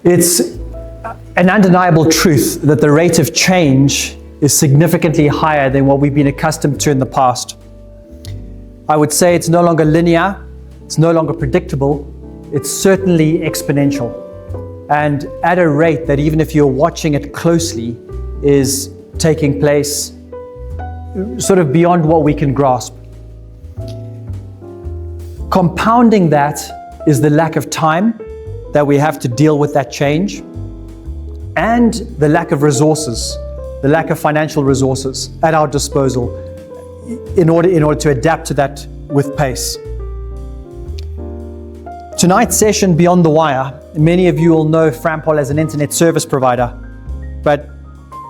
It's an undeniable truth that the rate of change is significantly higher than what we've been accustomed to in the past. I would say it's no longer linear, it's no longer predictable, it's certainly exponential. And at a rate that even if you're watching it closely, is taking place sort of beyond what we can grasp. Compounding that is the lack of time that we have to deal with that change, and the lack of resources, the lack of financial resources at our disposal in order to adapt to that with pace. Tonight's session, Beyond the Wire, many of you will know Frampol as an internet service provider, but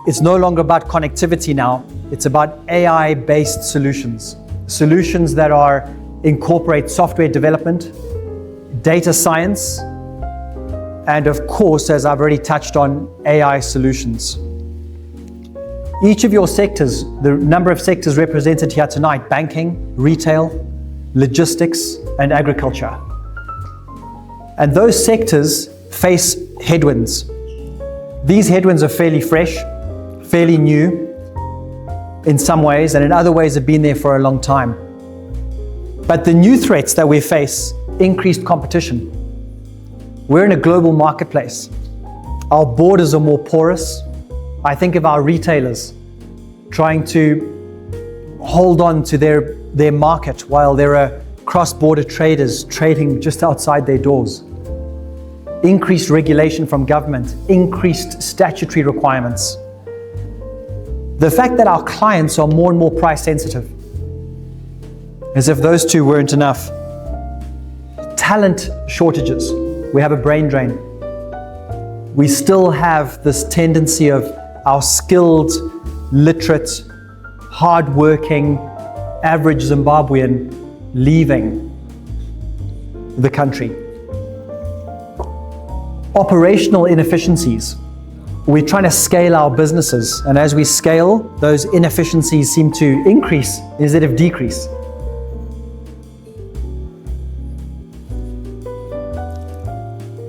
it's no longer about connectivity now. It's about AI-based solutions that incorporate software development, data science, and of course, as I've already touched on, AI solutions. Each of your sectors, the number of sectors represented here tonight, banking, retail, logistics, and agriculture. And those sectors face headwinds. These headwinds are fairly fresh, fairly new in some ways, and in other ways have been there for a long time. But the new threats that we face, increased competition. We're in a global marketplace. Our borders are more porous. I think of our retailers trying to hold on to their market while there are cross-border traders trading just outside their doors. Increased regulation from government, increased statutory requirements. The fact that our clients are more and more price sensitive, as if those two weren't enough. Talent shortages. We have a brain drain. We still have this tendency of our skilled, literate, hard-working, average Zimbabwean leaving the country. Operational inefficiencies. We're trying to scale our businesses, and as we scale, those inefficiencies seem to increase instead of decrease.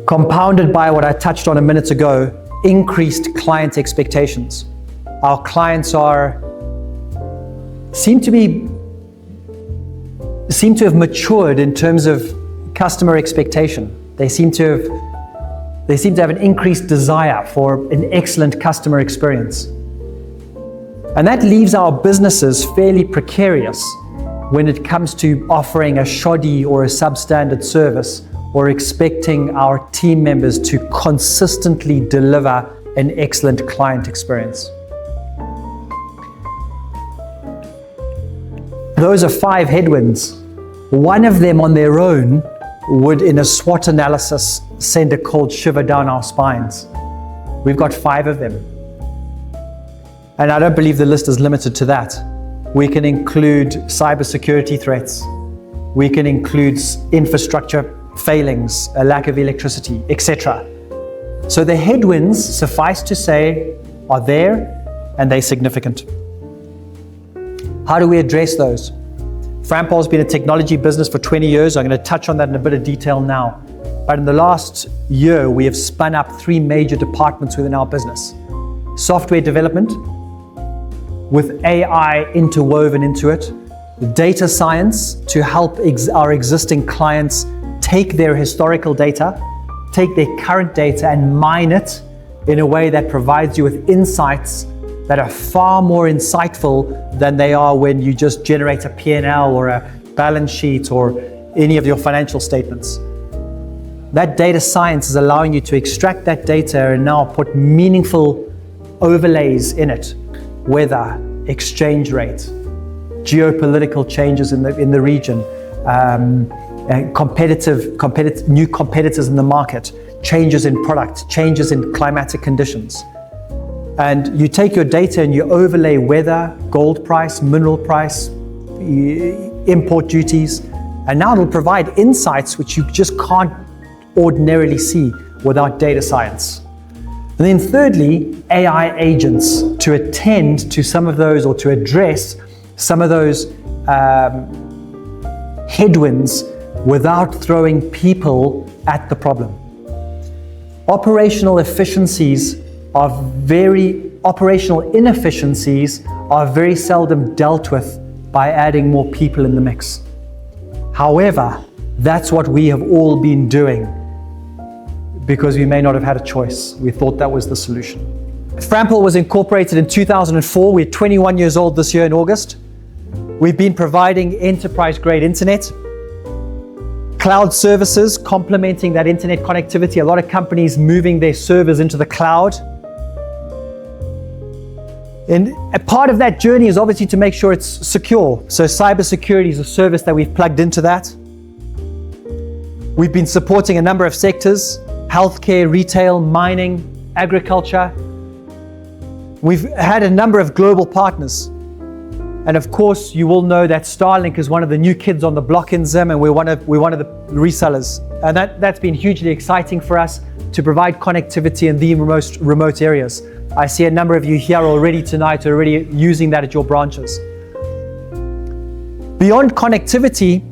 Compounded by what I touched on a minute ago, increased client expectations. Our clients seem to have matured in terms of customer expectation. They seem to have an increased desire for an excellent customer experience. And that leaves our businesses fairly precarious when it comes to offering a shoddy or a substandard service, or expecting our team members to consistently deliver an excellent client experience. Those are 5 headwinds. One of them on their own would, in a SWOT analysis, send a cold shiver down our spines. We've got 5 of them. And I don't believe the list is limited to that. We can include cybersecurity threats. We can include infrastructure failings, a lack of electricity, etc. So the headwinds, suffice to say, are there and they're significant. How do we address those? Frampol's been a technology business for 20 years. I'm going to touch on that in a bit of detail now. But in the last year, we have spun up 3 major departments within our business. Software development, with AI interwoven into it. Data science, to help our existing clients take their historical data, take their current data and mine it in a way that provides you with insights that are far more insightful than they are when you just generate a P&L or a balance sheet or any of your financial statements. That data science is allowing you to extract that data and now put meaningful overlays in it. Weather, exchange rate, geopolitical changes in the region, new competitors in the market, changes in product, changes in climatic conditions. And you take your data and you overlay weather, gold price, mineral price, import duties, and now it'll provide insights which you just can't ordinarily see without data science. And then thirdly, AI agents to attend to some of those, or to address some of those headwinds without throwing people at the problem. Operational inefficiencies are very seldom dealt with by adding more people in the mix. However, that's what we have all been doing because we may not have had a choice. We thought that was the solution. Frampol was incorporated in 2004. We're 21 years old this year in August. We've been providing enterprise-grade internet, cloud services complementing that internet connectivity. A lot of companies moving their servers into the cloud. And a part of that journey is obviously to make sure it's secure. So cybersecurity is a service that we've plugged into that. We've been supporting a number of sectors: healthcare, retail, mining, agriculture. We've had a number of global partners. And of course, you will know that Starlink is one of the new kids on the block in Zim, and we're one of the resellers. And that's been hugely exciting for us to provide connectivity in the most remote areas. I see a number of you here already tonight already using that at your branches. Beyond connectivity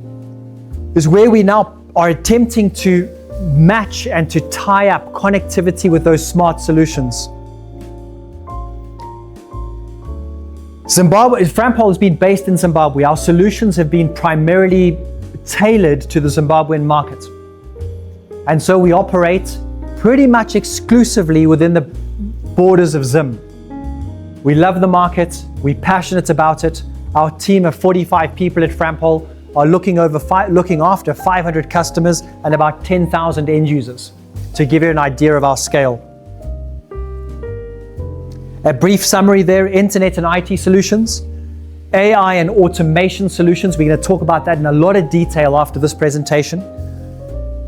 is where we now are attempting to match and to tie up connectivity with those smart solutions. Frampol has been based in Zimbabwe. Our solutions have been primarily tailored to the Zimbabwean market. And so we operate pretty much exclusively within the borders of Zim. We love the market. We're passionate about it. Our team of 45 people at Frampol are looking after 500 customers and about 10,000 end users, to give you an idea of our scale. A brief summary there: internet and IT solutions, AI and automation solutions. We're going to talk about that in a lot of detail after this presentation.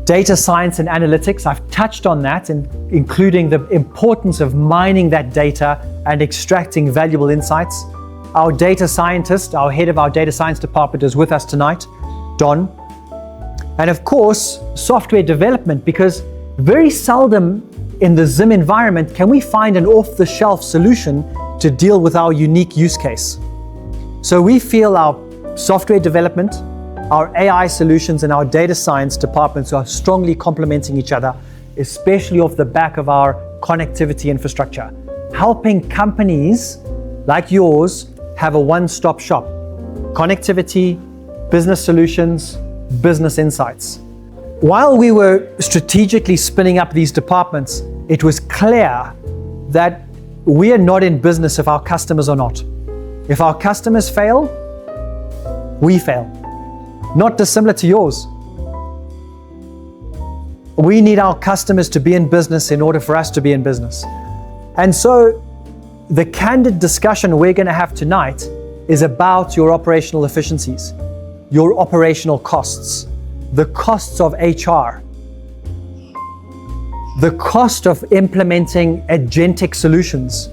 Data science and analytics. I've touched on that, including the importance of mining that data and extracting valuable insights. Our data scientist, our head of our data science department, is with us tonight, Don. And of course, software development, because very seldom in the Zim environment can we find an off-the-shelf solution to deal with our unique use case. So we feel our software development, our AI solutions, and our data science departments are strongly complementing each other, especially off the back of our connectivity infrastructure, helping companies like yours have a one-stop shop: connectivity, business solutions, business insights. While we were strategically spinning up these departments, it was clear that we are not in business if our customers are not. If our customers fail, we fail. Not dissimilar to yours. We need our customers to be in business in order for us to be in business. And so the candid discussion we're going to have tonight is about your operational efficiencies, your operational costs, the costs of HR, the cost of implementing agentic solutions,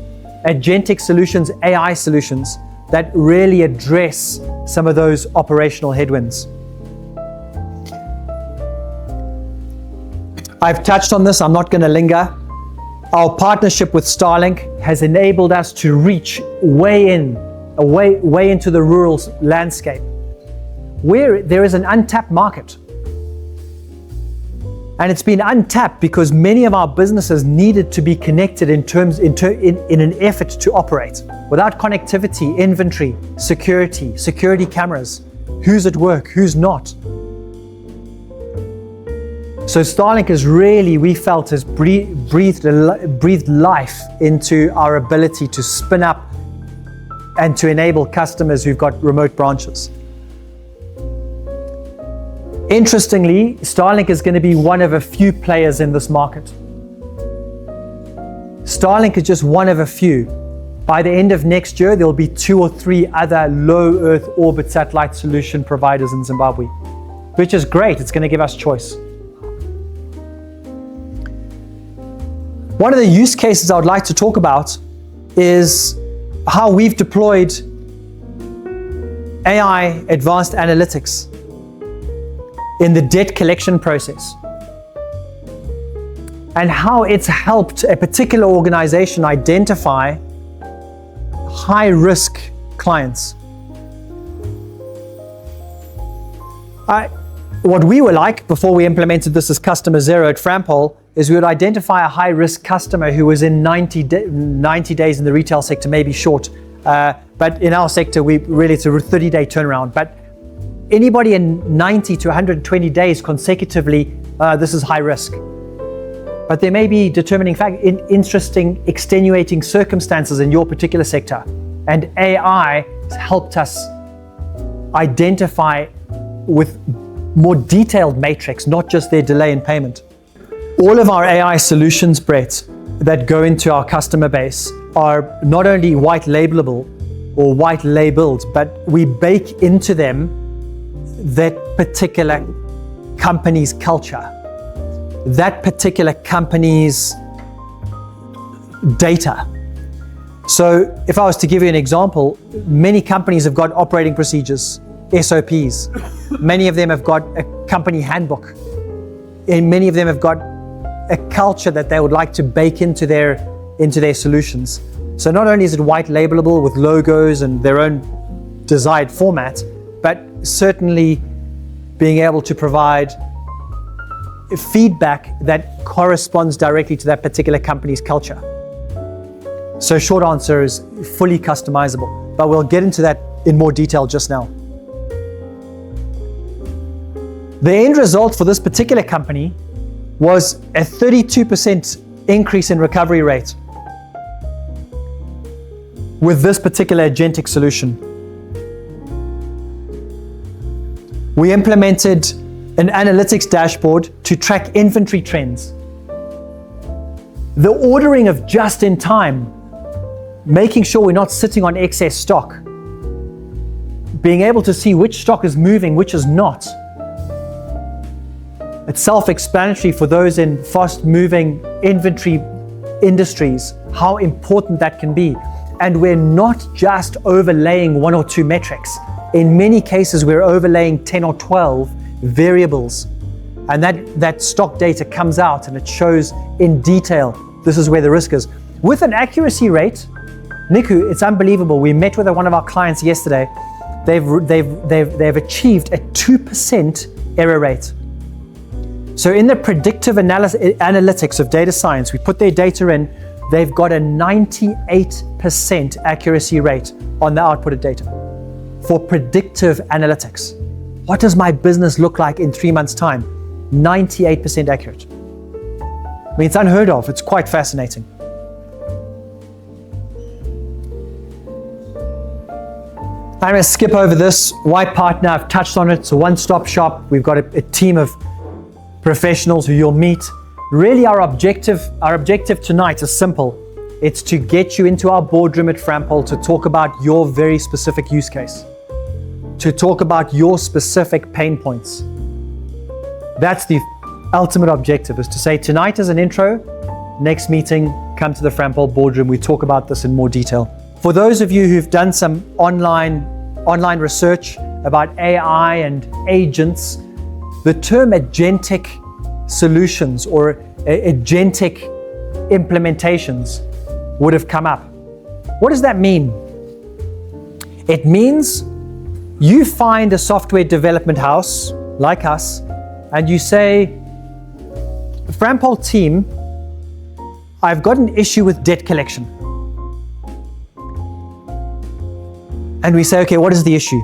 AI solutions that really address some of those operational headwinds. I've touched on this, I'm not going to linger. Our partnership with Starlink has enabled us to reach way into the rural landscape, where there is an untapped market. And it's been untapped because many of our businesses needed to be connected in an effort to operate. Without connectivity, inventory, security cameras, who's at work, who's not. So Starlink has really, we felt, has breathed life into our ability to spin up and to enable customers who've got remote branches. Interestingly, Starlink is going to be one of a few players in this market. Starlink is just one of a few. By the end of next year, there will be 2 or 3 other low Earth orbit satellite solution providers in Zimbabwe, which is great. It's going to give us choice. One of the use cases I would like to talk about is how we've deployed AI advanced analytics in the debt collection process, and how it's helped a particular organization identify high-risk clients. What we were like before we implemented this as customer zero at Frampol is we would identify a high-risk customer who was in 90 days in the retail sector, maybe short. But in our sector, it's a 30-day turnaround. But anybody in 90 to 120 days consecutively, this is high risk. But there may be determining interesting, extenuating circumstances in your particular sector. And AI has helped us identify with more detailed matrix, not just their delay in payment. All of our AI solutions, Brett, that go into our customer base are not only white labelable or white labeled, but we bake into them that particular company's culture, that particular company's data. So if I was to give you an example, many companies have got operating procedures, SOPs. Many of them have got a company handbook. And many of them have got a culture that they would like to bake into their solutions. So not only is it white labelable with logos and their own desired format, but certainly being able to provide feedback that corresponds directly to that particular company's culture. So short answer is fully customizable, but we'll get into that in more detail just now. The end result for this particular company was a 32% increase in recovery rate with this particular agentic solution. We implemented an analytics dashboard to track inventory trends. The ordering of just in time, making sure we're not sitting on excess stock, being able to see which stock is moving, which is not. It's self-explanatory for those in fast-moving inventory industries, how important that can be. And we're not just overlaying one or two metrics. In many cases, we're overlaying 10 or 12 variables. And that stock data comes out and it shows in detail, this is where the risk is. With an accuracy rate, Niku, it's unbelievable. We met with one of our clients yesterday. They've achieved a 2% error rate. So in the predictive analytics of data science, we put their data in, they've got a 98% accuracy rate on the output of data for predictive analytics. What does my business look like in 3 months' time? 98% accurate. I mean, it's unheard of. It's quite fascinating. I'm going to skip over this. White Partner, I've touched on it. It's a one-stop shop. We've got a team of professionals who you'll meet. Really, our objective tonight is simple. It's to get you into our boardroom at Frampol to talk about your very specific use case, to talk about your specific pain points. That's the ultimate objective, is to say tonight is an intro, next meeting, come to the Frampol boardroom, we talk about this in more detail. For those of you who've done some online research about AI and agents, the term agentic solutions or agentic implementations would have come up. What does that mean? It means you find a software development house like us and you say, Frampol team, I've got an issue with debt collection. And we say, okay, what is the issue?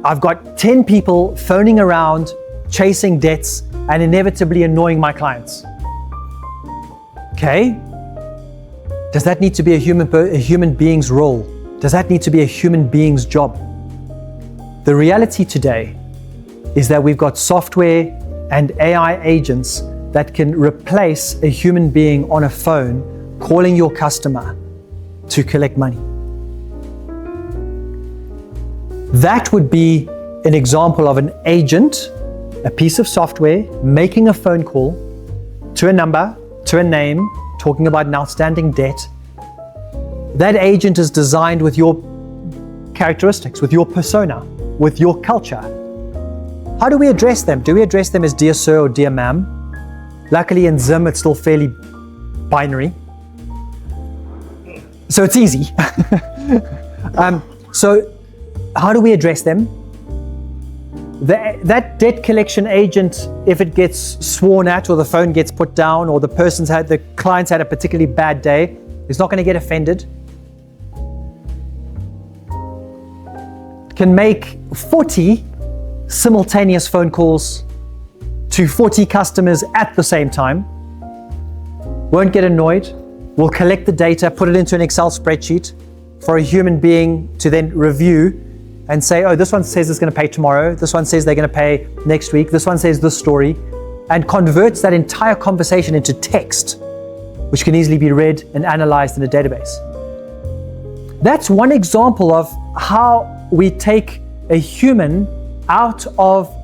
I've got 10 people phoning around, chasing debts, and inevitably annoying my clients. Okay. Does that need to be a human being's role? Does that need to be a human being's job? The reality today is that we've got software and AI agents that can replace a human being on a phone calling your customer to collect money. That would be an example of an agent, a piece of software, making a phone call to a number, to a name, talking about an outstanding debt. That agent is designed with your characteristics, with your persona, with your culture. How do we address them? Do we address them as dear sir or dear ma'am? Luckily in Zim, it's still fairly binary. So it's easy. So how do we address them? that debt collection agent, if it gets sworn at or the phone gets put down or the client's had a particularly bad day, is not going to get offended. Can make 40 simultaneous phone calls to 40 customers at the same time. Won't get annoyed. Will collect the data, put it into an Excel spreadsheet for a human being to then review and say, oh, this one says it's going to pay tomorrow. This one says they're going to pay next week. This one says this story, and converts that entire conversation into text, which can easily be read and analyzed in a database. That's one example of how we take a human out of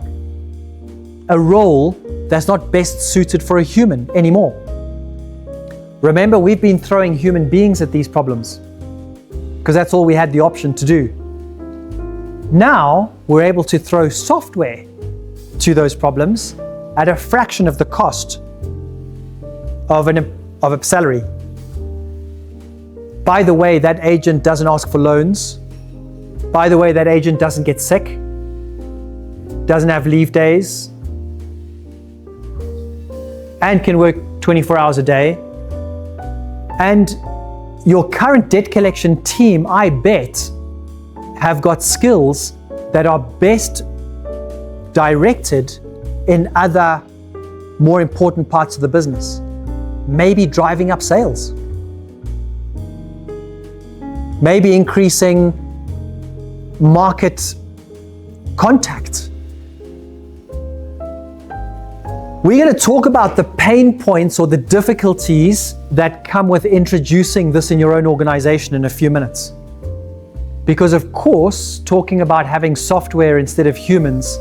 a role that's not best suited for a human anymore. Remember, we've been throwing human beings at these problems because that's all we had the option to do. Now we're able to throw software to those problems at a fraction of the cost of a salary. By the way, that agent doesn't ask for loans. By the way, that agent doesn't get sick, doesn't have leave days, and can work 24 hours a day. And your current debt collection team, I bet, have got skills that are best directed in other more important parts of the business. Maybe driving up sales. Maybe increasing market contact. We're going to talk about the pain points or the difficulties that come with introducing this in your own organization in a few minutes. Because of course, talking about having software instead of humans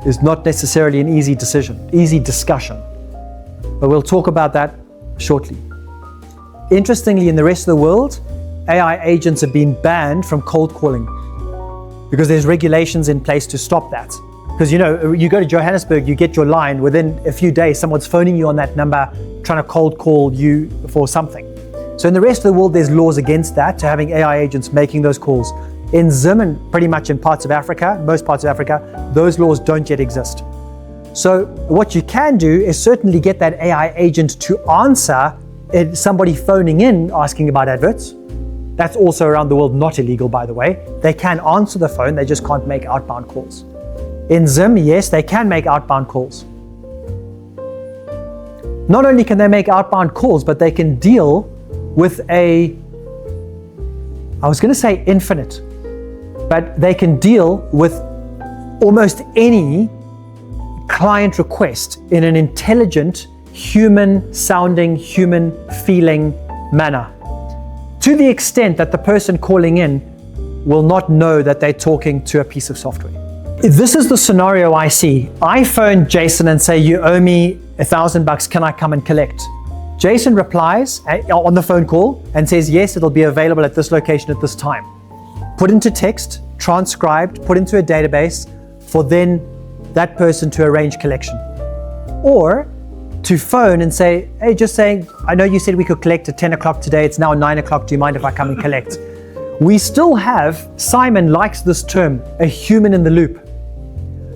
is not necessarily an easy discussion. But we'll talk about that shortly. Interestingly, in the rest of the world, AI agents have been banned from cold calling because there's regulations in place to stop that. Because you go to Johannesburg, you get your line, within a few days, someone's phoning you on that number, trying to cold call you for something. So in the rest of the world, there's laws against that, to having AI agents making those calls. In Zim and pretty much in parts of Africa, most parts of Africa, those laws don't yet exist. So what you can do is certainly get that AI agent to answer somebody phoning in asking about adverts. That's also around the world not illegal, by the way. They can answer the phone, they just can't make outbound calls. In Zim, yes, they can make outbound calls. Not only can they make outbound calls, but they can deal with I was going to say infinite, but they can deal with almost any client request in an intelligent, human-sounding, human-feeling manner, to the extent that the person calling in will not know that they're talking to a piece of software. This is the scenario I see. I phone Jason and say, you owe me $1,000, can I come and collect? Jason replies on the phone call and says, yes, it'll be available at this location at this time. Put into text, transcribed, put into a database for then that person to arrange collection. Or to phone and say, hey, just saying, I know you said we could collect at 10 o'clock today, it's now 9 o'clock, do you mind if I come and collect? We still have, Simon likes this term, a human in the loop.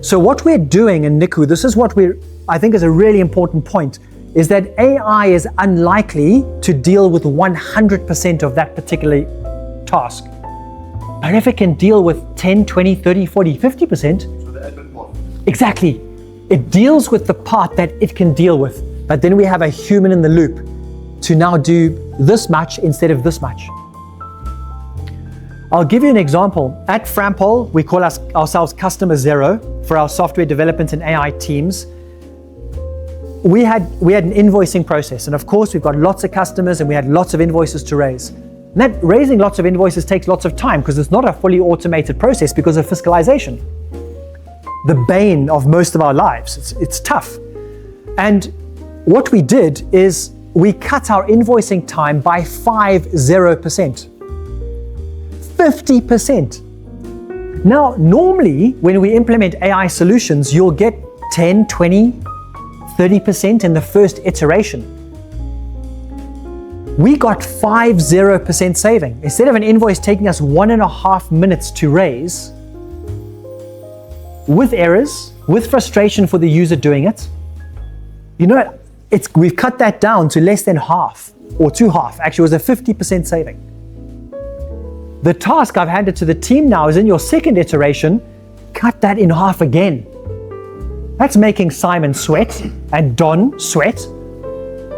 So what we're doing in Niku, this is what I think is a really important point, is that AI is unlikely to deal with 100% of that particular task. But if it can deal with 10, 20, 30, 40, 50%, so the admin part. Exactly. It deals with the part that it can deal with. But then we have a human in the loop to now do this much instead of this much. I'll give you an example. At Frampol, we call ourselves Customer Zero for our software development and AI teams. We had an invoicing process, and of course we've got lots of customers and we had lots of invoices to raise. And that raising lots of invoices takes lots of time because it's not a fully automated process because of fiscalization. The bane of most of our lives. It's tough. And what we did is we cut our invoicing time by 50%. 50%. Now, normally when we implement AI solutions, you'll get 10, 20, 30% in the first iteration. We got 50% saving. Instead of an invoice taking us 1.5 minutes to raise, with errors, with frustration for the user doing it. You know, we've cut that down to less than half, or to half. Actually, it was a 50% saving. The task I've handed to the team now is in your second iteration, cut that in half again. That's making Simon sweat and Don sweat.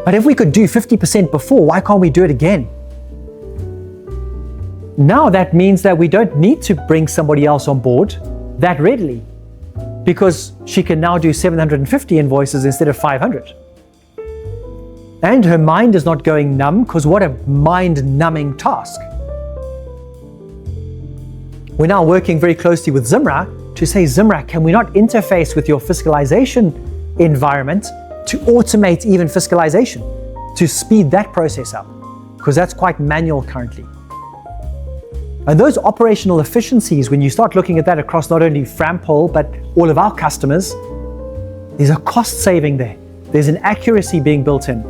But if we could do 50% before, why can't we do it again? Now that means that we don't need to bring somebody else on board that readily, because she can now do 750 invoices instead of 500. And her mind is not going numb, because what a mind-numbing task. We're now working very closely with Zimra to say, Zimra, can we not interface with your fiscalization environment to automate even fiscalization, to speed that process up? Because that's quite manual currently. And those operational efficiencies, when you start looking at that across not only Frampol, but all of our customers, there's a cost saving there. There's an accuracy being built in.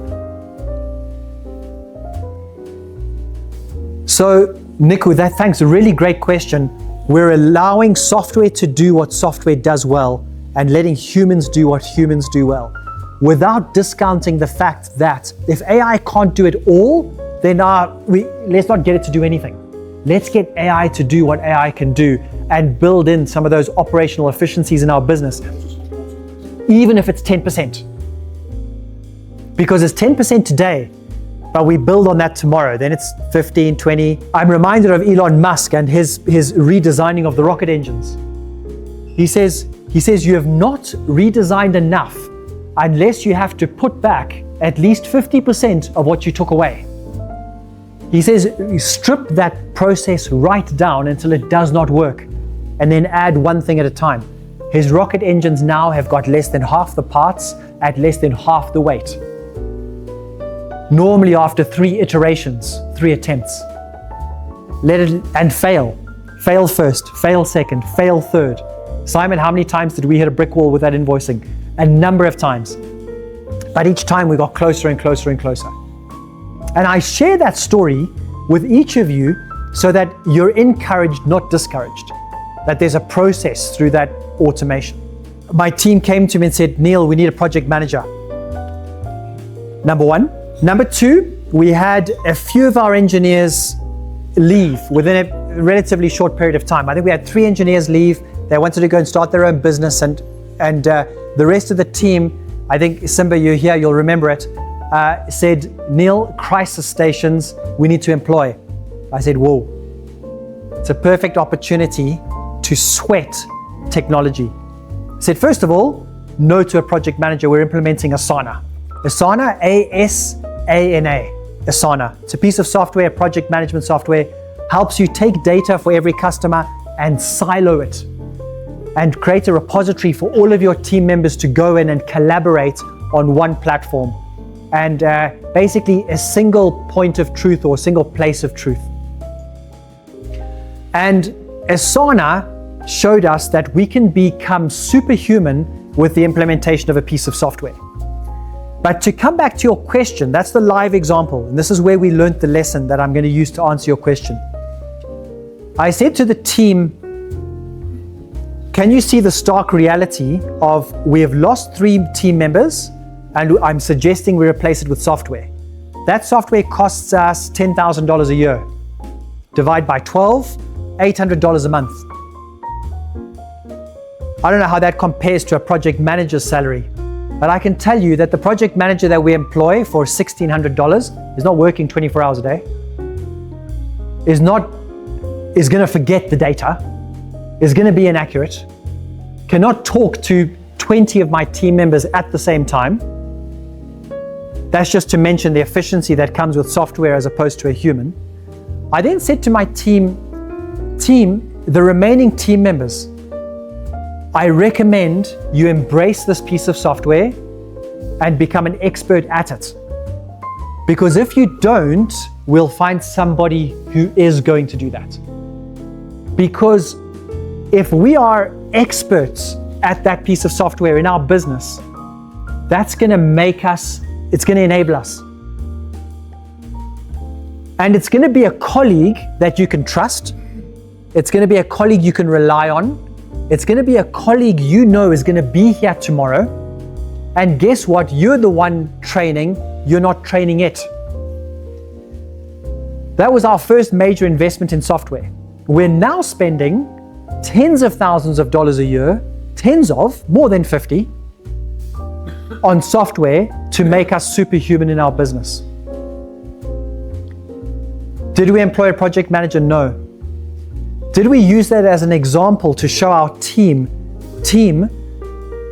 So, Nick, with that, thanks. A really great question. We're allowing software to do what software does well and letting humans do what humans do well, without discounting the fact that if AI can't do it all, then let's not get it to do anything. Let's get AI to do what AI can do and build in some of those operational efficiencies in our business, even if it's 10%. Because it's 10% today, but we build on that tomorrow, then it's 15, 20. I'm reminded of Elon Musk and his redesigning of the rocket engines. He says you have not redesigned enough unless you have to put back at least 50% of what you took away. He says you strip that process right down until it does not work, and then add one thing at a time. His rocket engines now have got less than half the parts at less than half the weight. Normally after 3 iterations, 3 attempts. Let it and fail. Fail first, fail second, fail third. Simon, how many times did we hit a brick wall with that invoicing? A number of times. But each time we got closer and closer and closer. And I share that story with each of you so that you're encouraged, not discouraged. That there's a process through that automation. My team came to me and said, Neil, we need a project manager. Number 1. Number 2, we had a few of our engineers leave within a relatively short period of time. I think we had 3 engineers leave. They wanted to go and start their own business, and the rest of the team, I think Simba, you're here, you'll remember it, said, Neil, crisis stations, we need to employ. I said, whoa, it's a perfect opportunity to sweat technology. I said, first of all, no to a project manager. We're implementing Asana. Asana, A-S-A-N-A, Asana. It's a piece of software, project management software, helps you take data for every customer and silo it and create a repository for all of your team members to go in and collaborate on one platform. And basically a single point of truth or a single place of truth. And Asana showed us that we can become superhuman with the implementation of a piece of software. But to come back to your question, that's the live example, and this is where we learned the lesson that I'm going to use to answer your question. I said to the team, can you see the stark reality of we have lost 3 team members and I'm suggesting we replace it with software. That software costs us $10,000 a year. Divide by 12, $800 a month. I don't know how that compares to a project manager's salary. But I can tell you that the project manager that we employ for $1,600 is not working 24 hours a day, is going to forget the data, is going to be inaccurate, cannot talk to 20 of my team members at the same time. That's just to mention the efficiency that comes with software as opposed to a human. I then said to my team, the remaining team members, I recommend you embrace this piece of software and become an expert at it. Because if you don't, we'll find somebody who is going to do that. Because if we are experts at that piece of software in our business, that's going to make us, it's going to enable us. And it's going to be a colleague that you can trust. It's going to be a colleague you can rely on. It's going to be a colleague you know is going to be here tomorrow. And guess what? You're the one training, you're not training it. That was our first major investment in software. We're now spending tens of thousands of dollars a year, more than 50, on software to make us superhuman in our business. Did we employ a project manager? No. Did we use that as an example to show our team,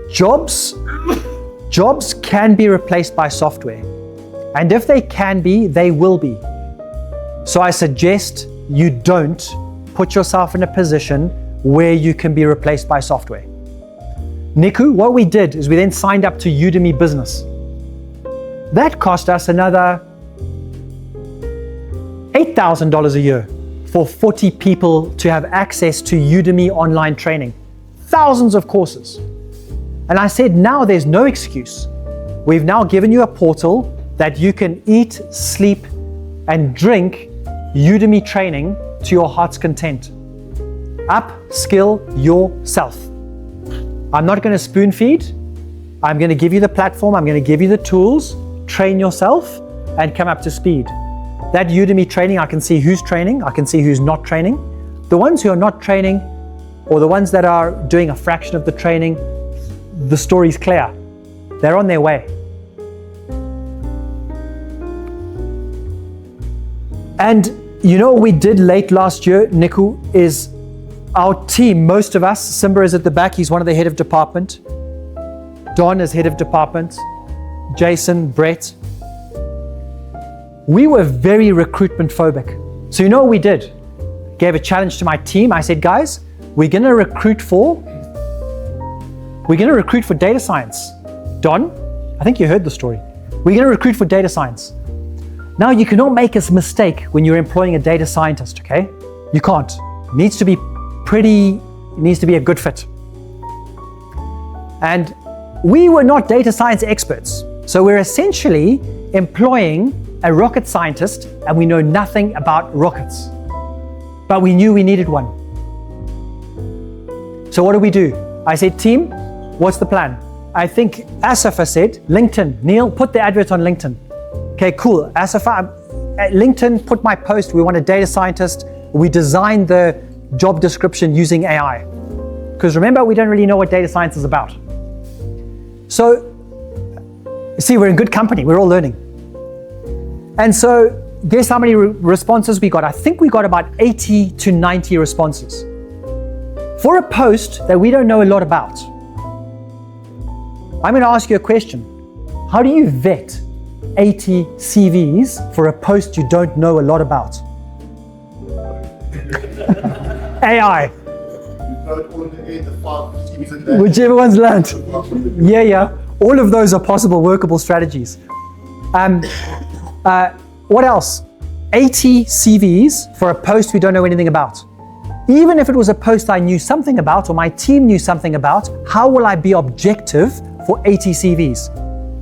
jobs can be replaced by software. And if they can be, they will be. So I suggest you don't put yourself in a position where you can be replaced by software. Niku, what we did is we then signed up to Udemy Business. That cost us another $8,000 a year for 40 people to have access to Udemy online training. Thousands of courses. And I said, now there's no excuse. We've now given you a portal that you can eat, sleep, and drink Udemy training to your heart's content. Upskill yourself. I'm not going to spoon feed. I'm going to give you the platform. I'm going to give you the tools. Train yourself and come up to speed. That Udemy training, I can see who's training. I can see who's not training. The ones who are not training, or the ones that are doing a fraction of the training, the story's clear. They're on their way. And you know what we did late last year, Niku, is our team, most of us, Simba is at the back, he's one of the head of department. Don is head of department. Jason, Brett. We were very recruitment phobic. So you know what we did? Gave a challenge to my team. I said, guys, we're going to recruit for data science. Don, I think you heard the story. We're going to recruit for data science. Now, you cannot make a mistake when you're employing a data scientist, okay? You can't. It needs to be a good fit. And we were not data science experts. So we're essentially employing a rocket scientist, and we know nothing about rockets. But we knew we needed one. So what do? I said, team, what's the plan? I think Asafa said, LinkedIn, Neil, put the advert on LinkedIn. Okay, cool. Asafa, at LinkedIn, put my post. We want a data scientist. We designed the job description using AI. Because remember, we don't really know what data science is about. So, see, we're in good company. We're all learning. And so, guess how many responses we got? I think we got about 80 to 90 responses for a post that we don't know a lot about. I'm going to ask you a question. How do you vet 80 CVs for a post you don't know a lot about? AI. Whichever one's learned. Yeah. All of those are possible workable strategies. What else? 80 CVs for a post we don't know anything about. Even if it was a post I knew something about or my team knew something about, how will I be objective for 80 CVs?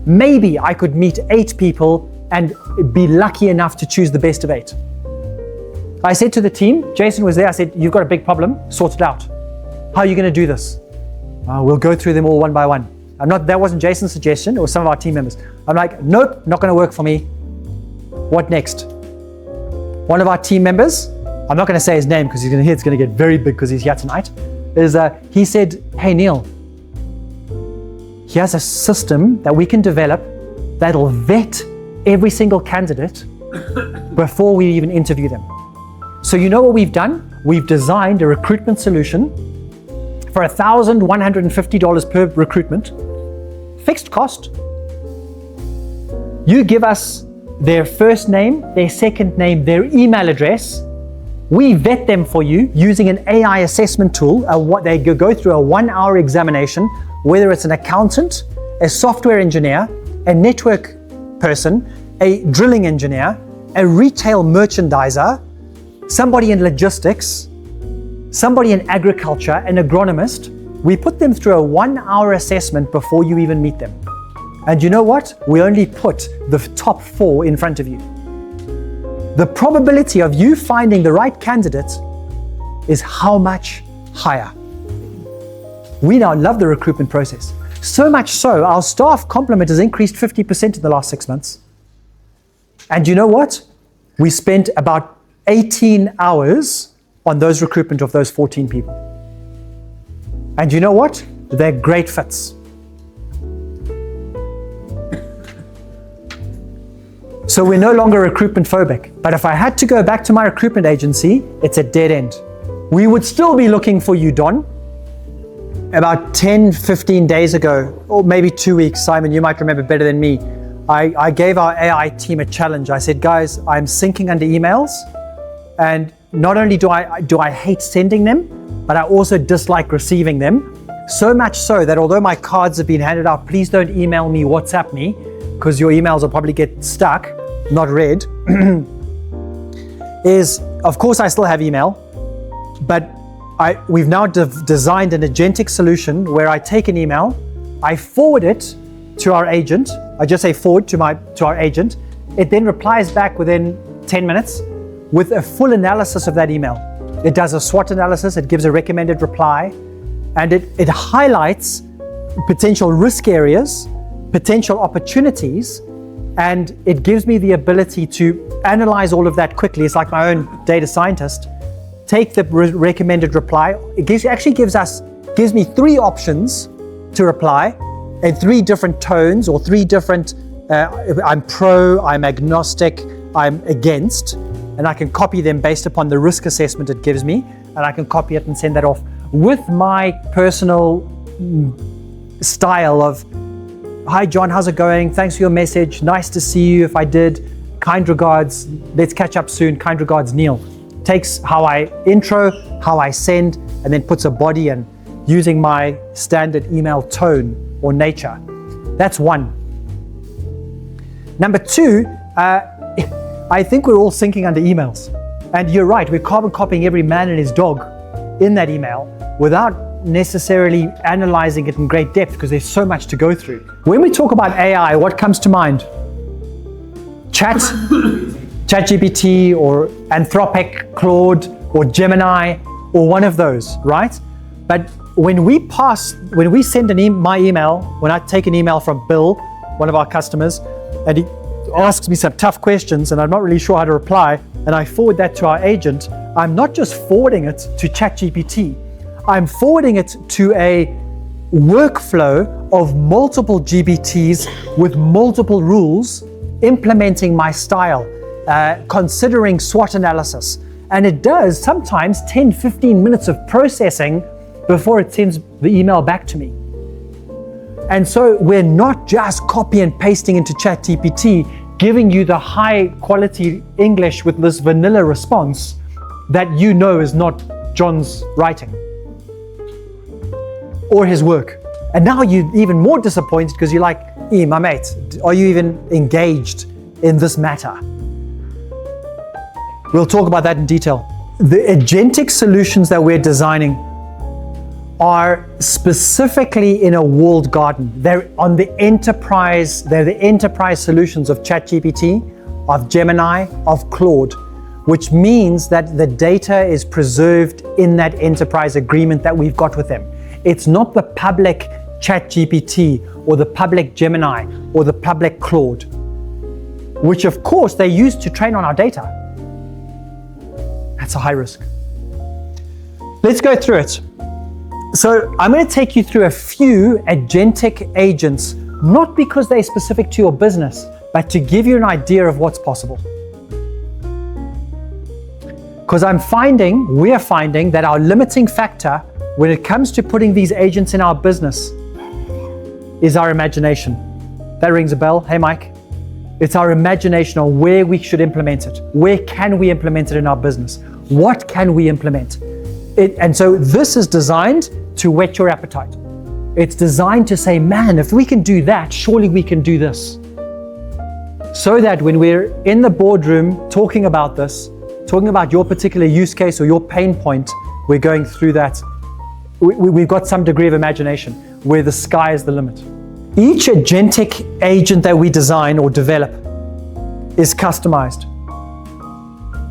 Maybe I could meet 8 people and be lucky enough to choose the best of 8. I said to the team, Jason was there, I said, you've got a big problem, sort it out. How are you going to do this? We'll go through them all one by one. That wasn't Jason's suggestion, or some of our team members. I'm like, nope, not going to work for me. What next? One of our team members, I'm not going to say his name because it's going to get very big because he's here tonight, he said, hey Neil, here's a system that we can develop that'll vet every single candidate before we even interview them. So you know what we've done? We've designed a recruitment solution for $1,150 per recruitment, fixed cost. You give us their first name, their second name, their email address. We vet them for you using an AI assessment tool. They go through a 1-hour examination, whether it's an accountant, a software engineer, a network person, a drilling engineer, a retail merchandiser, somebody in logistics, somebody in agriculture, an agronomist. We put them through a 1-hour assessment before you even meet them. And you know what? We only put the top 4 in front of you. The probability of you finding the right candidate is how much higher? We now love the recruitment process. So much so, our staff complement has increased 50% in the last 6 months. And you know what? We spent about 18 hours on those recruitment of those 14 people. And you know what? They're great fits. So we're no longer recruitment phobic. But if I had to go back to my recruitment agency, it's a dead end. We would still be looking for you, Don. About 10, 15 days ago, or maybe 2 weeks, Simon, you might remember better than me, I gave our AI team a challenge. I said, guys, I'm syncing under emails, and not only do I hate sending them, but I also dislike receiving them. So much so that although my cards have been handed out, please don't email me, WhatsApp me, because your emails will probably get stuck, not read, is, of course, I still have email, but we've now designed an agentic solution where I take an email, I forward it to our agent. I just say forward to our agent. It then replies back within 10 minutes with a full analysis of that email. It does a SWOT analysis, it gives a recommended reply, and it highlights potential risk areas, potential opportunities, and it gives me the ability to analyze all of that quickly. It's like my own data scientist. Take the recommended reply. It gives me 3 options to reply in 3 different tones or 3 different, I'm pro, I'm agnostic, I'm against, and I can copy them based upon the risk assessment it gives me, and I can copy it and send that off with my personal style of, hi John, how's it going? Thanks for your message. Nice to see you. If I did, kind regards. Let's catch up soon. Kind regards, Neil. Takes how I intro, how I send, and then puts a body in using my standard email tone or nature. That's 1. Number 2, I think we're all syncing under emails. And you're right, we're carbon copying every man and his dog in that email without necessarily analyzing it in great depth because there's so much to go through. When we talk about AI, what comes to mind? ChatGPT or Anthropic, Claude or Gemini or one of those, right? But when we send my email, when I take an email from Bill, one of our customers, and he asks me some tough questions and I'm not really sure how to reply, and I forward that to our agent, I'm not just forwarding it to ChatGPT, I'm forwarding it to a workflow of multiple GPTs with multiple rules, implementing my style, considering SWOT analysis. And it does sometimes 10, 15 minutes of processing before it sends the email back to me. And so we're not just copy and pasting into ChatGPT, giving you the high quality English with this vanilla response that you know is not John's writing or his work. And now you're even more disappointed because you're like, my mate, are you even engaged in this matter? We'll talk about that in detail. The agentic solutions that we're designing are specifically in a walled garden. They're on the enterprise, they're the enterprise solutions of ChatGPT, of Gemini, of Claude, which means that the data is preserved in that enterprise agreement that we've got with them. It's not the public ChatGPT or the public Gemini or the public Claude, which of course they use to train on our data. That's a high risk. Let's go through it. So I'm going to take you through a few agentic agents, not because they're specific to your business, but to give you an idea of what's possible. Because we're finding that our limiting factor when it comes to putting these agents in our business is our imagination. That rings a bell. Hey, Mike. It's our imagination on where we should implement it. Where can we implement it in our business? What can we implement? And so this is designed to whet your appetite. It's designed to say, man, if we can do that, surely we can do this. So that when we're in the boardroom talking about this, talking about your particular use case or your pain point, we're going through that. We've got some degree of imagination where the sky is the limit. Each agentic agent that we design or develop is customized.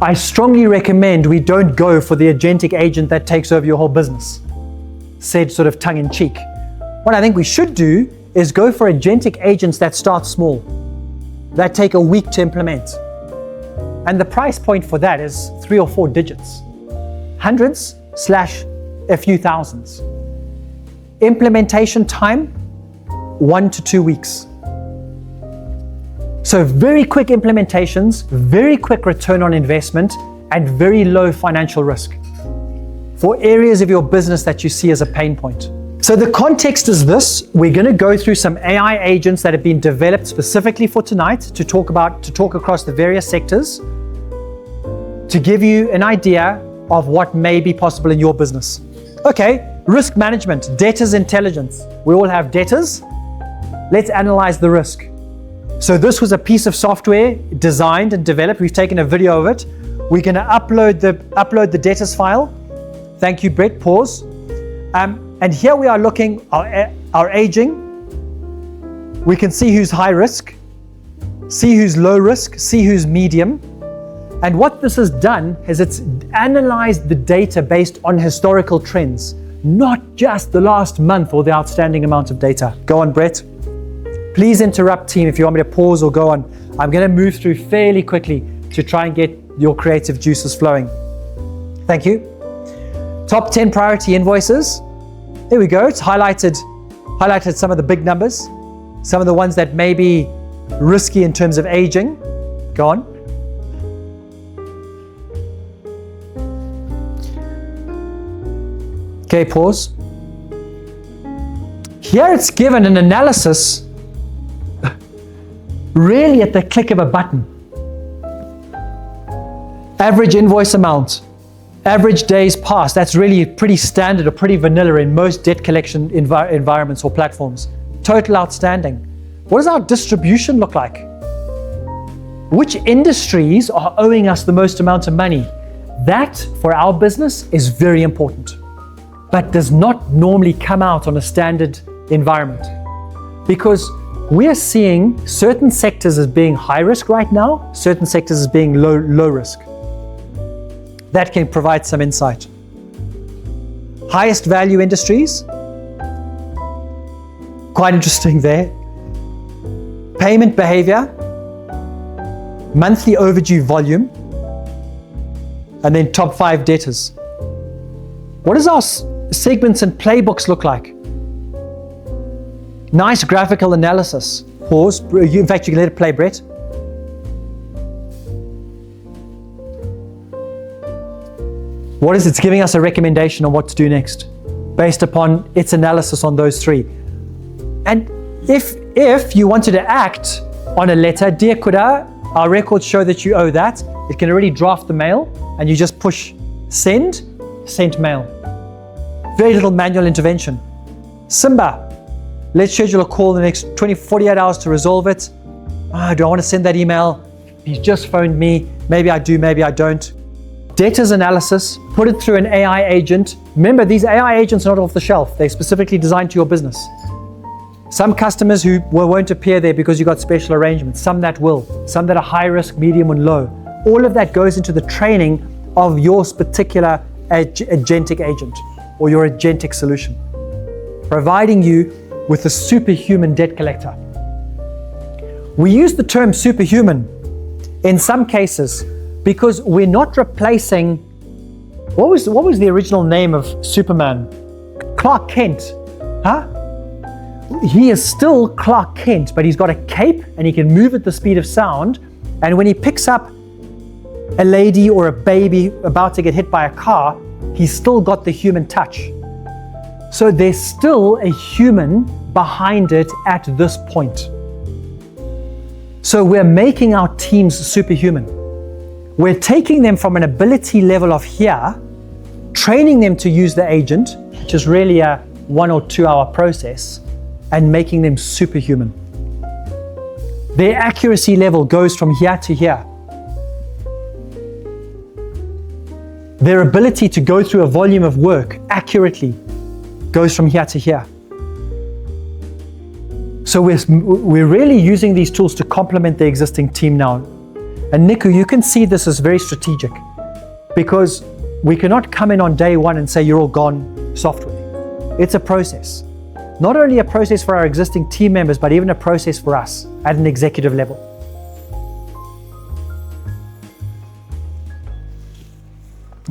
I strongly recommend we don't go for the agentic agent that takes over your whole business. said sort of tongue in cheek. What I think we should do is go for agentic agents that start small, that take a week to implement. And the price point for that is 3 or 4 digits, hundreds / a few thousands. Implementation time, 1 to 2 weeks. So very quick implementations, very quick return on investment, and very low financial risk for areas of your business that you see as a pain point. So the context is this: we're going to go through some AI agents that have been developed specifically for tonight to talk across the various sectors, to give you an idea of what may be possible in your business. Okay, risk management, debtors intelligence. We all have debtors. Let's analyze the risk. So this was a piece of software designed and developed. We've taken a video of it. We're going to upload the debtors file. Thank you, Brett. Pause. And here we are looking our aging. We can see who's high risk, see who's low risk, see who's medium. And what this has done is it's analyzed the data based on historical trends, not just the last month or the outstanding amount of data. Go on, Brett. Please interrupt, team, if you want me to pause or go on. I'm going to move through fairly quickly to try and get your creative juices flowing. Thank you. Top 10 priority invoices. There we go. It's highlighted some of the big numbers, some of the ones that may be risky in terms of aging. Go on. Okay, pause. Here it's given an analysis really at the click of a button. Average invoice amount, average days passed. That's really pretty standard or pretty vanilla in most debt collection environments or platforms. Total outstanding. What does our distribution look like? Which industries are owing us the most amount of money? That, for our business, is very important, but does not normally come out on a standard environment, because we're seeing certain sectors as being high risk right now, certain sectors as being low risk. That can provide some insight. Highest value industries, quite interesting there. Payment behavior, monthly overdue volume, and then top 5 debtors. What does our segments and playbooks look like? Nice graphical analysis. Pause. In fact, you can let it play, Brett. What is it? It's giving us a recommendation on what to do next based upon its analysis on those 3. And if you wanted to act on a letter, dear Kuda, our records show that you owe that. It can already draft the mail and you just push send, sent mail. Very little manual intervention. Simba, let's schedule a call in the next 48 hours to resolve it. Do I want to send that email? He's just phoned me. Maybe I do, maybe I don't. Debtors analysis, put it through an AI agent. Remember, these AI agents are not off the shelf. They're specifically designed to your business. Some customers who won't appear there because you got special arrangements, some that will, some that are high risk, medium and low. All of that goes into the training of your particular agentic agent or your agentic solution, providing you with a superhuman debt collector. We use the term superhuman in some cases because we're not replacing, what was the original name of Superman? Clark Kent, huh? He is still Clark Kent, but he's got a cape and he can move at the speed of sound. And when he picks up a lady or a baby about to get hit by a car, he's still got the human touch. So there's still a human behind it at this point. So we're making our teams superhuman. We're taking them from an ability level of here, training them to use the agent, which is really a 1 or 2 hour process, and making them superhuman. Their accuracy level goes from here to here. Their ability to go through a volume of work accurately goes from here to here. So we're really using these tools to complement the existing team now. And Niku, you can see this as very strategic, because we cannot come in on day one and say you're all gone software. It's a process. Not only a process for our existing team members, but even a process for us at an executive level.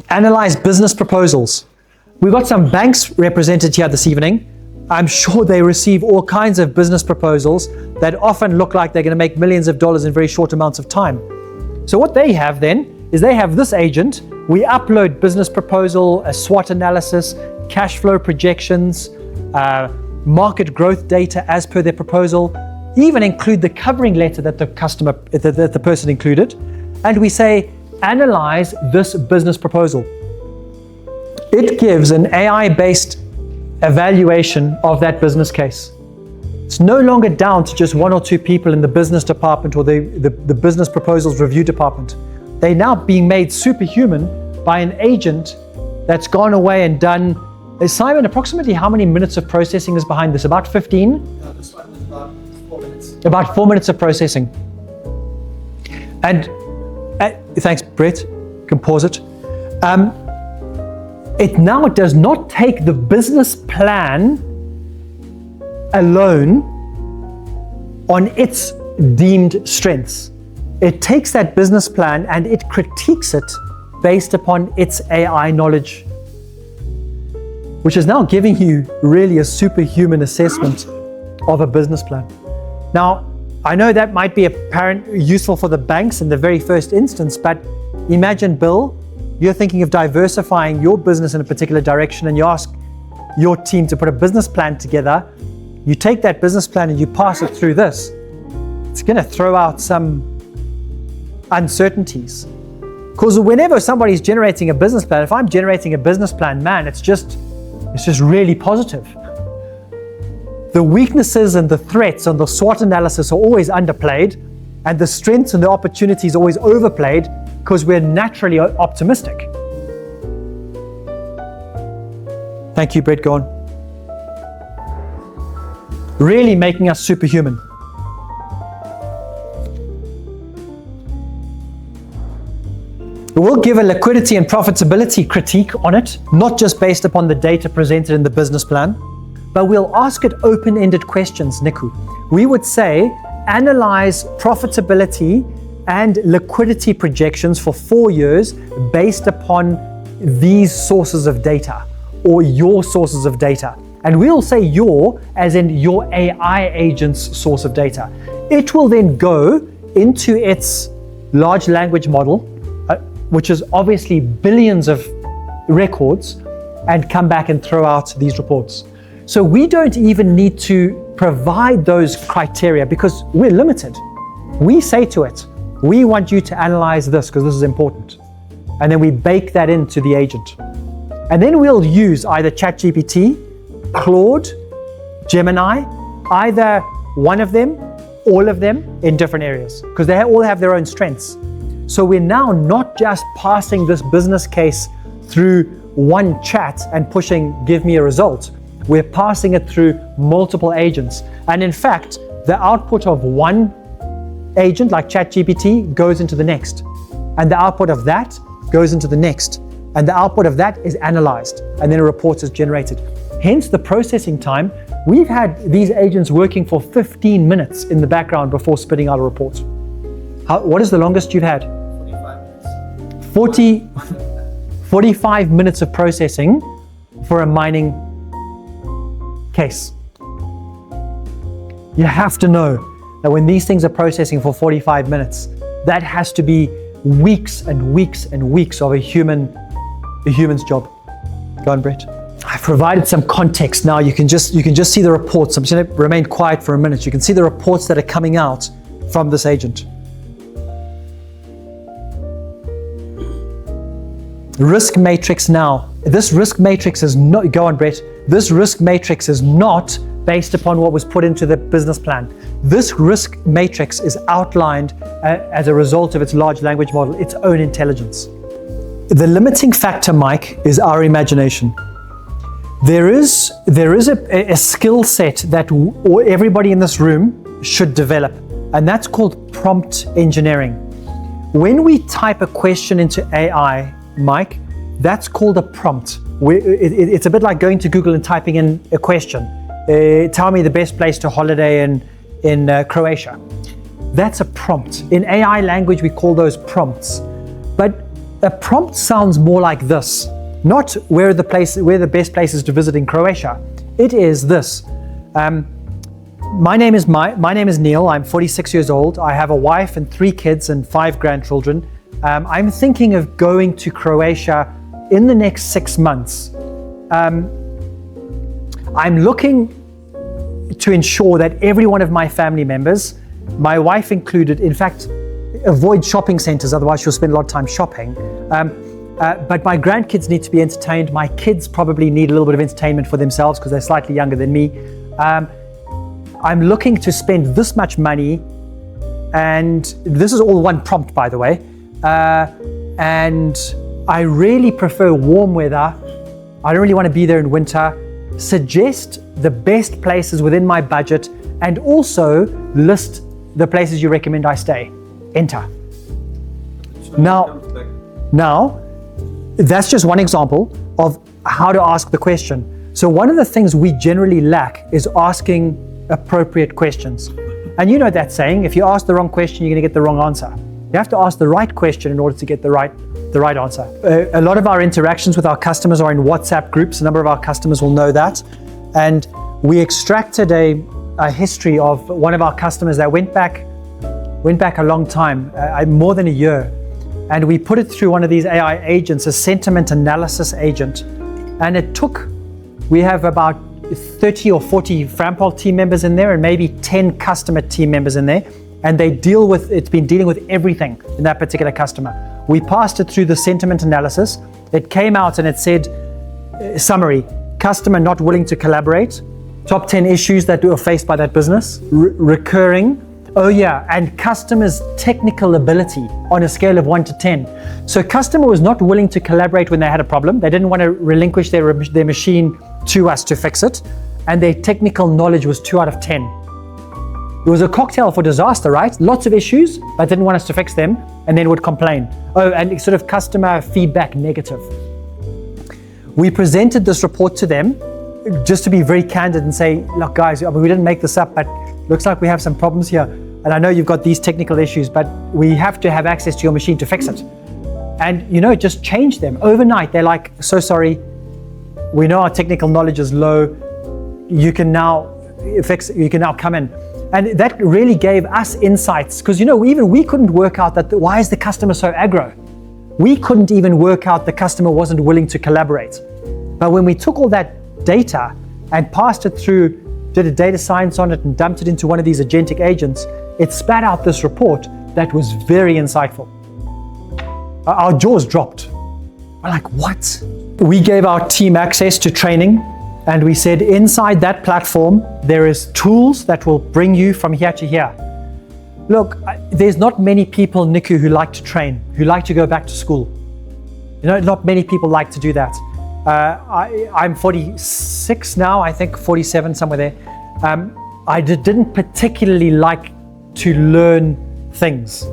Analyze business proposals. We've got some banks represented here this evening. I'm sure they receive all kinds of business proposals that often look like they're going to make millions of dollars in very short amounts of time. So what they have then is they have this agent. We upload business proposal, a SWOT analysis, cash flow projections, market growth data as per their proposal, even include the covering letter that the person included. And we say, analyze this business proposal. It gives an AI-based evaluation of that business case. It's no longer down to just one or two people in the business department or the business proposals review department. They're now being made superhuman by an agent that's gone away and done. Simon, approximately how many minutes of processing is behind this? About 15? No, this one is about 4 minutes. About 4 minutes of processing. And thanks, Brett. You can pause it. It now does not take the business plan alone on its deemed strengths. It takes that business plan and it critiques it based upon its AI knowledge, which is now giving you really a superhuman assessment of a business plan. Now, I know that might be useful for the banks in the very first instance, but imagine, Bill, you're thinking of diversifying your business in a particular direction and you ask your team to put a business plan together. You take that business plan and you pass it through this. It's going to throw out some uncertainties. Because whenever somebody's generating a business plan, if I'm generating a business plan, man, it's just really positive. The weaknesses and the threats and the SWOT analysis are always underplayed, and the strengths and the opportunities are always overplayed because we're naturally optimistic. Thank you, Brett, go on. Really making us superhuman. We'll give a liquidity and profitability critique on it, not just based upon the data presented in the business plan, but we'll ask it open-ended questions, Niku. We would say, analyze profitability and liquidity projections for 4 years based upon these sources of data or your sources of data. And we'll say your, as in your AI agent's source of data. It will then go into its large language model, which is obviously billions of records, and come back and throw out these reports. So we don't even need to provide those criteria because we're limited. We say to it, we want you to analyze this because this is important. And then we bake that into the agent. And then we'll use either ChatGPT, Claude, Gemini, either one of them, all of them in different areas because they all have their own strengths. So we're now not just passing this business case through one chat and pushing, give me a result. We're passing it through multiple agents. And in fact, the output of one agent like ChatGPT goes into the next. And the output of that goes into the next. And the output of that is analyzed. And then a report is generated. Hence the processing time. We've had these agents working for 15 minutes in the background before spitting out a report. What is the longest you've had? 45 minutes. 45 minutes of processing for a mining case. You have to know that when these things are processing for 45 minutes, that has to be weeks and weeks and weeks of a human's job. Go on, Brett. I've provided some context now. You can just see the reports. I'm just going to remain quiet for a minute. You can see the reports that are coming out from this agent. Risk matrix now. This risk matrix is not, go on, Brett. This risk matrix is not based upon what was put into the business plan. This risk matrix is outlined as a result of its large language model, its own intelligence. The limiting factor, Mike, is our imagination. There is a skill set that everybody in this room should develop, and that's called prompt engineering. When we type a question into AI, Mike, That's called a prompt. It's a bit like going to Google and typing in a question. Tell me the best place to holiday in Croatia. That's a prompt. In AI language, we call those prompts. But a prompt sounds more like this. Not where the best places to visit in Croatia. It is this. My name is Neil. I'm 46 years old. I have a wife and 3 kids and 5 grandchildren. I'm thinking of going to Croatia in the next 6 months. I'm looking to ensure that every one of my family members, my wife included, in fact, avoid shopping centers, otherwise she'll spend a lot of time shopping. But my grandkids need to be entertained. My kids probably need a little bit of entertainment for themselves because they're slightly younger than me. I'm looking to spend this much money, and this is all one prompt, by the way. And I really prefer warm weather. I don't really want to be there in winter. Suggest the best places within my budget and also list the places you recommend I stay. Enter. Now, that's just one example of how to ask the question. So one of the things we generally lack is asking appropriate questions. And you know that saying, if you ask the wrong question, you're going to get the wrong answer. You have to ask the right question in order to get the right answer. A lot of our interactions with our customers are in WhatsApp groups. A number of our customers will know that. And we extracted a history of one of our customers that went back a long time, more than a year. And we put it through one of these AI agents, a sentiment analysis agent. And we have about 30 or 40 Frampol team members in there and maybe 10 customer team members in there. And it's been dealing with everything in that particular customer. We passed it through the sentiment analysis. It came out and it said, summary, customer not willing to collaborate, top 10 issues that were faced by that business, recurring, and customer's technical ability on a scale of 1 to 10. So customer was not willing to collaborate when they had a problem. They didn't want to relinquish their machine to us to fix it. And their technical knowledge was 2 out of 10. It was a cocktail for disaster, right? Lots of issues, but didn't want us to fix them, and then would complain. And sort of customer feedback negative. We presented this report to them just to be very candid and say, look guys, we didn't make this up, but looks like we have some problems here. And I know you've got these technical issues, but we have to have access to your machine to fix it. And just change them overnight. They're like, so sorry, we know our technical knowledge is low. You can now come in. And that really gave us insights because, even we couldn't work out why is the customer so aggro? We couldn't even work out the customer wasn't willing to collaborate. But when we took all that data and passed it through, did a data science on it and dumped it into one of these agentic agents, it spat out this report that was very insightful. Our jaws dropped. We're like, what? We gave our team access to training. And we said inside that platform, there is tools that will bring you from here to here. Look, there's not many people, Niku, who like to train, who like to go back to school. Not many people like to do that. I'm 46 now, I think 47, somewhere there. I didn't particularly like to learn things.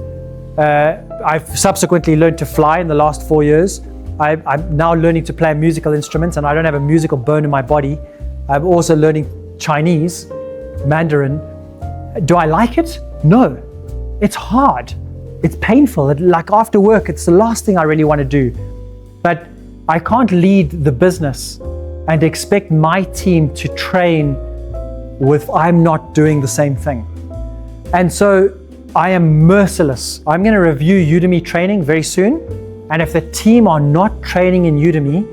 I've subsequently learned to fly in the last 4 years. I'm now learning to play a musical instrument, and I don't have a musical bone in my body. I'm also learning Chinese, Mandarin. Do I like it? No. It's hard. It's painful. Like after work, it's the last thing I really want to do. But I can't lead the business and expect my team to train with I'm not doing the same thing. And so I am merciless. I'm going to review Udemy training very soon. And if the team are not training in Udemy,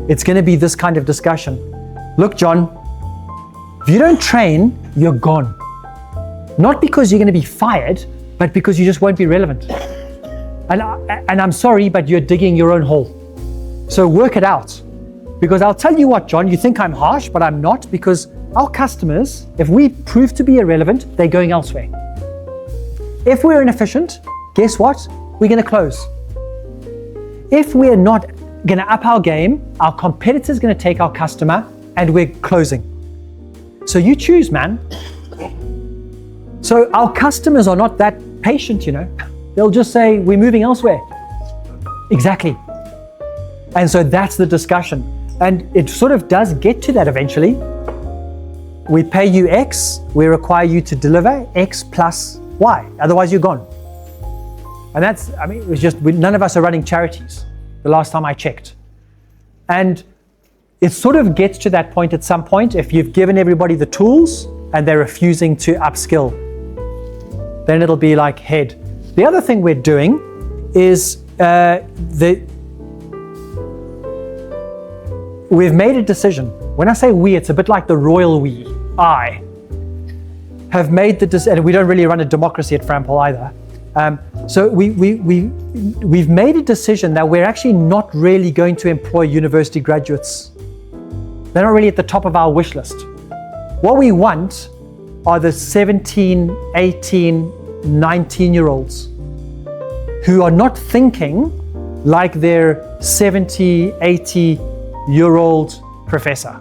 it's going to be this kind of discussion. Look, John, if you don't train, you're gone. Not because you're going to be fired, but because you just won't be relevant. And I'm sorry, but you're digging your own hole. So work it out. Because I'll tell you what, John, you think I'm harsh, but I'm not, because our customers, if we prove to be irrelevant, they're going elsewhere. If we're inefficient, guess what? We're going to close. If we're not going to up our game, our competitor's going to take our customer and we're closing. So you choose, man. So our customers are not that patient, They'll just say, we're moving elsewhere. Exactly. And so that's the discussion. And it sort of does get to that eventually. We pay you X, we require you to deliver X plus Y, otherwise you're gone. And that's, I mean, it was just, none of us are running charities, the last time I checked. And it sort of gets to that point at some point, if you've given everybody the tools and they're refusing to upskill, then it'll be like head. The other thing we're doing is we've made a decision. When I say we, it's a bit like the royal we. I have made the decision, and we don't really run a democracy at Frampol either. So we've made a decision that we're actually not really going to employ university graduates. They're not really at the top of our wish list. What we want are the 17, 18, 19-year-olds who are not thinking like their 70, 80-year-old professor.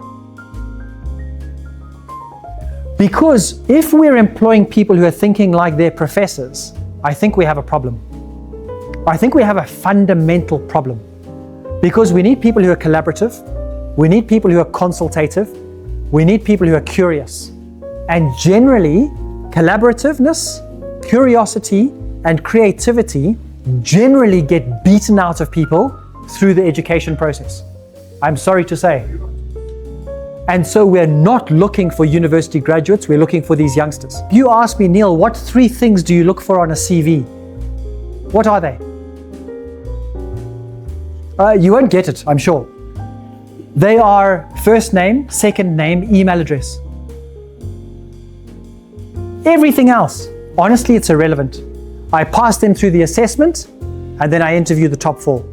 Because if we're employing people who are thinking like their professors, I think we have a problem. I think we have a fundamental problem. Because we need people who are collaborative, we need people who are consultative, we need people who are curious. And generally, collaborativeness, curiosity, and creativity generally get beaten out of people through the education process. I'm sorry to say. And so we're not looking for university graduates, we're looking for these youngsters. If you ask me, Neil, what 3 things do you look for on a CV? What are they? You won't get it, I'm sure. They are first name, second name, email address. Everything else, honestly, it's irrelevant. I pass them through the assessment and then I interview the top 4.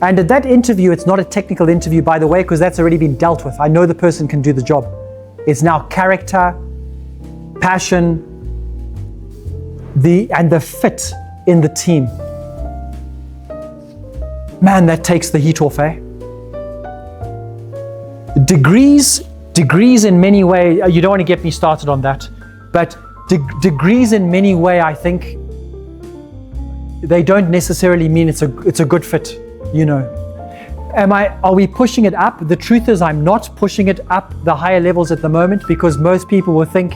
And at that interview, it's not a technical interview, by the way, because that's already been dealt with. I know the person can do the job. It's now character, passion, and the fit in the team. Man, that takes the heat off, eh? Degrees in many ways, you don't want to get me started on that, but degrees in many ways, I think, they don't necessarily mean it's a good fit. You know, are we pushing it up? The truth is I'm not pushing it up the higher levels at the moment because most people will think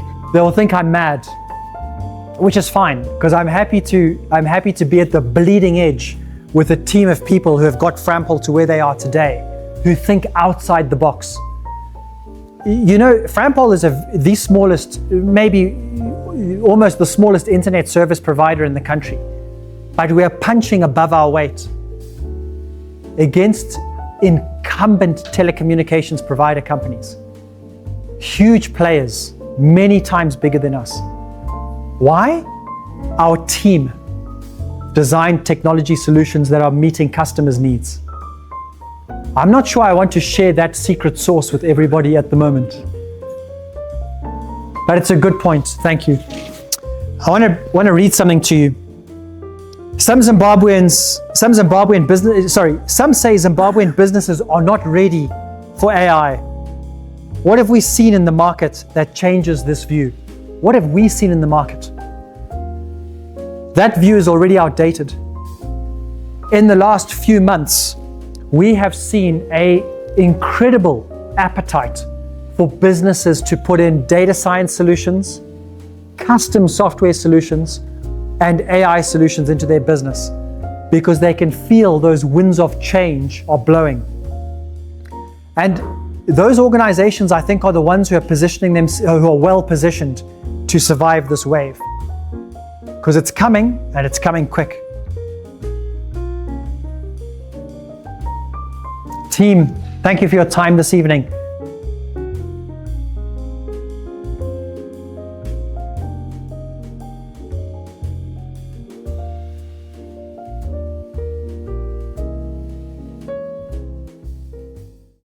I'm mad, which is fine because I'm happy to be at the bleeding edge with a team of people who have got Frampol to where they are today, who think outside the box. You know, Frampol is the smallest, maybe almost the smallest internet service provider in the country, but we are punching above our weight against incumbent telecommunications provider companies. Huge players, many times bigger than us. Why? Our team designed technology solutions that are meeting customers' needs. I'm not sure I want to share that secret sauce with everybody at the moment. But it's a good point, thank you. I want to read something to you. Some say Zimbabwean businesses are not ready for AI. What have we seen in the market that changes this view? What have we seen in the market? That view is already outdated. In the last few months, we have seen an incredible appetite for businesses to put in data science solutions, custom software solutions, and AI solutions into their business because they can feel those winds of change are blowing. And those organizations, I think, are the ones who are who are well positioned to survive this wave because it's coming and it's coming quick. Team, thank you for your time this evening.